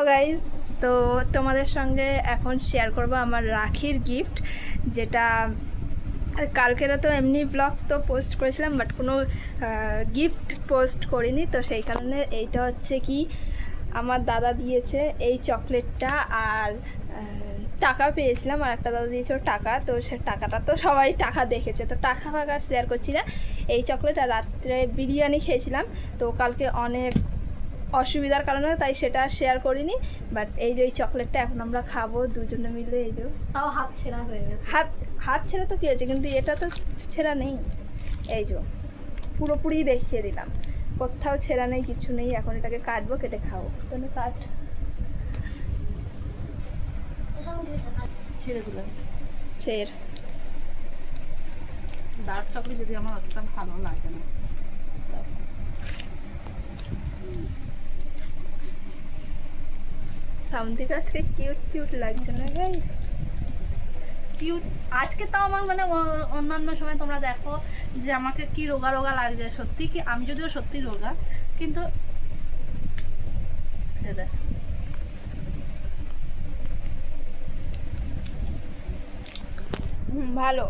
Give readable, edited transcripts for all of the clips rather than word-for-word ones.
Guys, তো তোমাদের সঙ্গে এখন শেয়ার করব আমার রাখির গিফট, যেটা কালকেরা তো এমনি ব্লগ তো পোস্ট করেছিলাম, বাট কোনো গিফট পোস্ট করিনি। তো সেই কারণে এইটা হচ্ছে কি আমার দাদা দিয়েছে এই চকলেটটা, আর টাকা পেয়েছিলাম, আর একটা দাদা দিয়েছিল টাকা। তো সে টাকাটা তো সবাই টাকা দেখেছে, তো টাকা ফাঁকা শেয়ার করছি না। এই চকলেট আর রাত্রে বিরিয়ানি খেয়েছিলাম, তো কালকে অনেক অসুবিধার কারণে তাই সেটা শেয়ার করিনি। বাট এই যে এই চকলেটটা এখন আমরা খাবো দুজনে মিলে। এই যে তাও হাত ছেঁড়া হয়ে গেছে। হাত ছেঁড়া তো কী হয়েছে, কিন্তু এটা তো ছেঁড়া নেই। এই যে পুরোপুরি দেখিয়ে দিলাম, কোথাও ছেঁড়া নেই, কিছু নেই। এখন এটাকে কাটবো, কেটে খাবো। তাহলে কাট, ছেড়ে দিলাম। ছেড়। ডার্ক চকলেট যদি আমার অতটা ভালো লাগে না। সাউন্ডিকে আজকে কিউট কিউট লাগছে না গাইস? কিউট আজকে তাও আমার মানে অন্যান্য সময় তোমরা দেখো যে আমাকে কি রোগা রোগা লাগছে, সত্যি কি আমি যদিও সত্যি রোগা, কিন্তু ভালো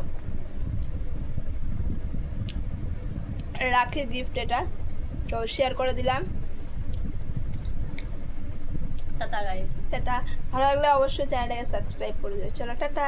রাখির গিফট এটা, তো শেয়ার করে দিলাম। Tata guys. টাটা। ভালো লাগলে অবশ্যই চ্যানেলটাকে সাবস্ক্রাইব করে দিও। চলো টাটা।